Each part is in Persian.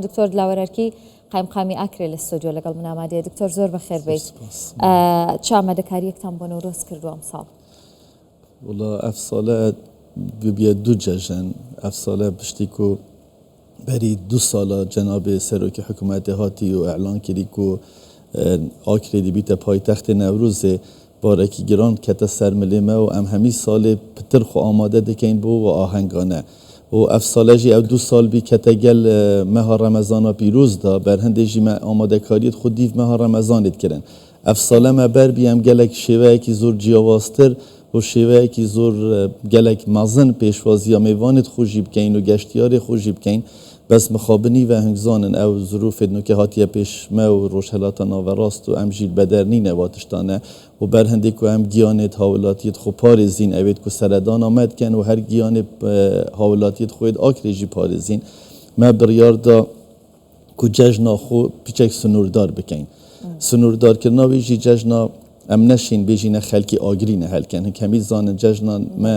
دکتۆر دلاوەرەرکی قایمقامی ئاکرێ لە ستۆدیۆ لەگەڵ من ئامادەیە. دکتۆر زۆر بەخێر بیت. چ ئامادەکاریەکتان بۆ نەورۆز کردووە ئەمساڵ؟ وڵا ئەف ساڵە ببیە دوو جەژن ئەف ساڵە پشتیک و بەری دو ساڵە جەنابێ سەرۆکی حکوومەتێ هاتی و ئەعلان کردی و ئاکرێ دیبیتە پایتەختی نەورۆزێ بارێکی گران کەتە سەر ملێمە و ئەم هەمی ساڵێ پتر خۆ ئامادە دەکەین بۆ و ئاهەنگانە و ئەف ساڵەژی ئەو دو ساڵ بی کەتە گەل مەها ڕەمەزانە پیرۆزدا بەرهەندێژی مە ئامادەکاریت خود دیڤ مەها ڕەمەزانت کردن ئەف ساڵە مە بەر بیەم گەلێک شێوەیەکی زۆر جیاوازتر و شێوەیەکی زۆر گەلێک مەزن پێشوازیە میوانت خۆشی بکەین و گەشتیاری خۆشی بکەین بەس مخابنی و هەنگزانن ئەو زروفێت نوکە هاتیە پێشمە و ڕۆژهەلاتە ناوەڕاست و ئەم ژیل بەدەرنینە واتشتانە و بەرهەندێک و ئەم گیانێت هاولاتیت خۆ پارێزین ئەوێت کو سەردان ئامەدکەن و هەر گیانێ هاولاتیت خۆیت ئاکرێژی پارێزین مە بڕیاردا کو جەژنا خۆ پیچێک سنووردار بکەین سنووردارکردناوێژی جەژنا ئەم نەشین بێژینە خەلکی ئاگرینە هەلکەن هەمی زانن جەژنان مە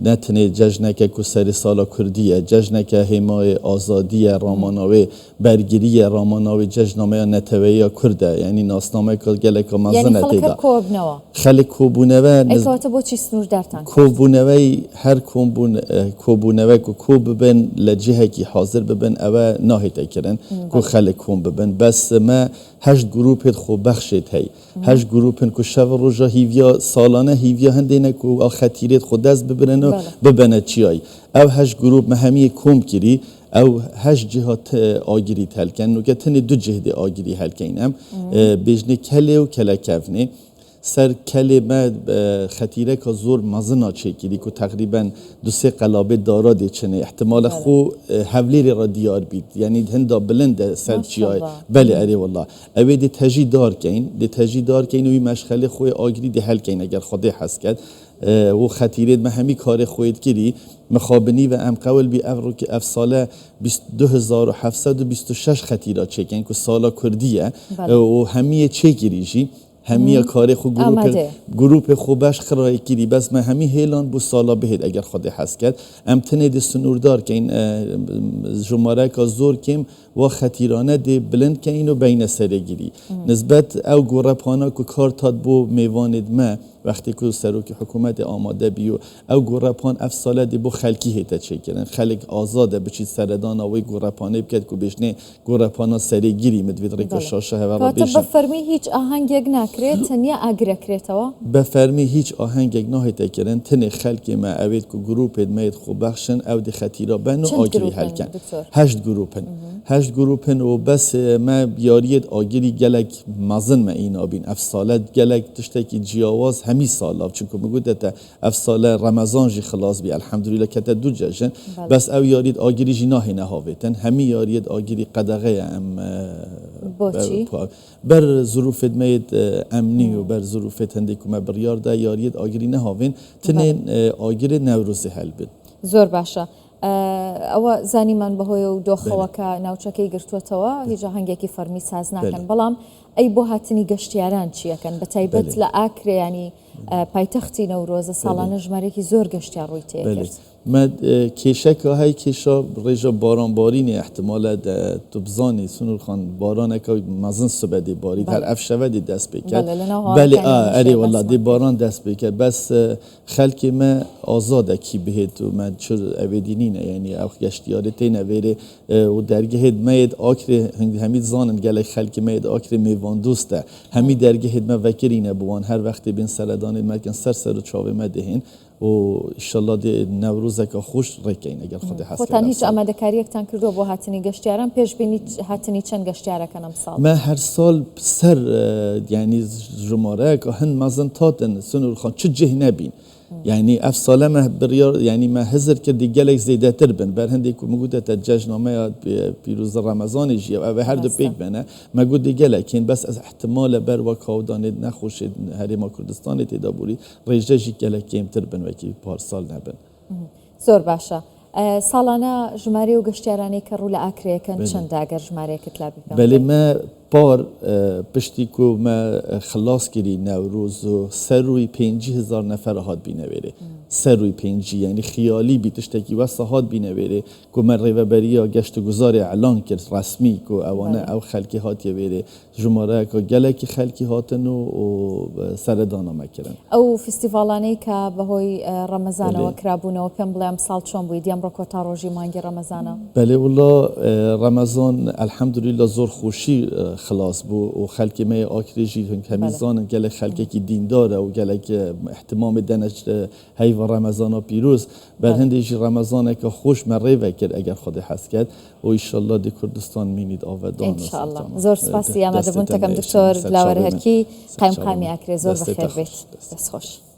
نتنێ جەژنەکە کو سەری ساڵا کوردیە جەژنەکە هێمای ئازادیە ڕاماناوێ بەرگریە ڕاماناوی جەژنامەیە نەتەوەیە کوردە یعنی ناسنامەیە گەلێکە مەزنە تێدا خەلک کۆبوونەوە بۆچی سنووردارتان کۆبوونەوەی هەر کۆبوونەوەی و کۆ ببن لە جهێکی حاضر ببن ئەوە ناهێتەکردن کو خەلک کۆم ببن بەس مە هەشت گروپێت خۆبەخشێت هەی هەشت گروپن کو شەو ڕۆژە هیڤیا ساڵانە هیڤیا هەندێنێک و ئاخەتیرێت خۆ دەست ببرن و ببەنە چیایی ئەو هەشت گروپ مە هەمیە کۆم کردی ئەو هەشت جهات ئاگیریت هەلکەن نوکە تەنێ دوو جهدێ ئاگیری هەلکەین ئەم بێژنێ کەلێ و کەلەکەڤنێ سەر کەلێ مە خەتیرەکە زۆر مەزنا چێکیری و تقریبا دو سێ قەلابێ دارا دێچنێ احتمالە خۆ هەولێری ڕە دیار بیت یعنی هەندا بلندە سەر چیای بەلێ ئەرێ وەڵا ئەوێ دێ تەژی دارکەین دێ تەژی دارکەین و وی مەشخەلێ خۆی ئاگیری دێ هەلکەین ئەگەر خودێ حەز کرد و خەتیرێت مە هەمی کارێ خۆیت کردی مخابنی و ئەم قەول بی ئەڤڕۆکی ئەف ساڵە 2726 خەتیرا چێکەین کو ساڵا کوردیە و هەمیە چێگیریژی هەمیە کارێ خۆ گروپێ خۆ بەش خڕای کردی بەس مە هەمی هێلان بۆ ساڵا بهێت ئەگەر خودێ حەز کرد ئەم تنێ دێ سنووردارکەین ژمارەکە زۆر کێم و خەتیرانە دێ بلندکەین و بینە سەرێگیری نسبەت ئەو گۆڕەپانە و کار تات بۆ میوانێت مە وقتی که سروکی حکومت آماده بیو او گورپان اف ساله دی بو خلکی هیته چیکردن خلک آزاده بچی سردان اوی گورپانه بکد که بشنه گورپانا سریگیری مدوید ریکا شاشه هوا بیشن بفرمی هیچ آهنگ ناکرێت تنیا ئاگرەکرێتەوە بفرمی هیچ آهنگ ناهیته کردن تنه خلکی ما اوید که گروپ مید خوب بخشن او دی خطیرا بن و آگری حل کن 8 گروپن و بس ما یاریت آگری گلک مزن ما این آبین اف ساله گلک تشتکی جیاواز همی سالا چون که میگوید اف ساله رمضان جی خلاص بی الحمدلله کت دو جشن بس او یارید آگری جی ناهی نهاویتن همی یارید آگری قدغه ام بر ظروف مید امنی و بر ظروف هندی که ما بریار ده یارید آگری نهاوین تنین آگر نوروزی حل بید زور باشه ئەوە زانیمان بەهۆی و دۆخەوەکە ناوچەکەی گرتووەتەوە هیچ هەنگێکی فەرمی ساز ناکەن بەڵام ئەی بۆ هاتنی گەشتیاران چیەکەن بە تایبەت لە ئاکرێ ینی پایتەختی نەورۆزە ساڵانە ژمارەیەکی زۆر گەشتیار ڕووی تێکرد کێشەکە هەی کێشە ڕێژە بارانبارینی احتمالە تو بزانی سنوور خان بارانەکە مەزن سبەدی بارید هەر ئەف شەوەدی دەست پێ کرد بەڵێ ئەرێ وەڵا دێ باران دەست پێ کرد بەس خەلکی مە ئازادەکی بهێت و مە چ ئەوێدی نینە یعنی ئەو گەشتیاری تێ نەوێرێ و دەرگەهێت مەیت ئاکرێ هەمی زانن گەلێک خەلکی مەیت ئاکرێ میوان دۆستە هەمی دەرگەهێت مە ڤەکرینە بوان هەر وەختی بین سەردانێت مەکەن سەر و چاوێ مە دەهێن و ئیشەڵڵا دێ نەورۆزەکە خۆش ڕێکەین ئەگەر خودی حەز خۆتان هیچ ئامادەکاریەکتان کردووە بۆ هاتنی گەشتیاران پێشبینی هاتنی چەند گەشتیارەکەن ئەم ساڵ مە هەر ساڵ سەر یعنی ژمارەیەکە هەند مەزن تاتن سنوور خان چ جێ نەبین یعنی ئەف ساڵە مە بڕیار یعنی مە هەزر کردی گەلێک زێدەتر بن بەر هەندێک و مەگوتێتە جەژنامەیە پیرۆزە ڕەمەزانیژیە ئەوە هەردوو پێک بنە مەگوتی گەلێکین بەس ئەس احتمالە بەر وە کاودانێت نەخۆشێت هەرێما کوردستانی تێدا بووری ڕێژەژی گەلێک کێمتر بن وەکی پارساڵ نەبن زۆر باشە ساڵانە ژمارە و گەشتیارانەی کە ڕوو لە ئاکرێکەن چەندە ئەگەر ژمارەیەکت لا بکەم بەڵێ مە پار پشتی کو مە خلاص کردی نەورۆز و سەر ڕووی 50,000 نەفەر هات بینەوێرێ سروی پنجی یعنی خیالی بیتشتکی و ساحات بینویره که من ریوبریا گشت گذار اعلان کرد رسمی که اوانه او خلکی هاتیه ویره جماره که گلکی خلکی هاتن و سردانا مکرن او فستیوالانی که بهوی رمضان و کرابونه و پیم بلیم سال چون بوید یم رو کتا روزی مانگی رمضانه بله والله رمضان الحمدلله زور خوشی خلاص بو و خلکی می آکریجی همیزان گل خلکی که دینداره و گلک احتمام دنج هی و رمضان پیروز بر هندیجی رمضان که خوش مره وکر اگر خود حس کرد و ایشالله دی کردستان مینید آودان انشالله زور سپاسی آمده بون تکم دکتر لاور هرکی قیم قامی اکری زور بخیر بیت دست خوش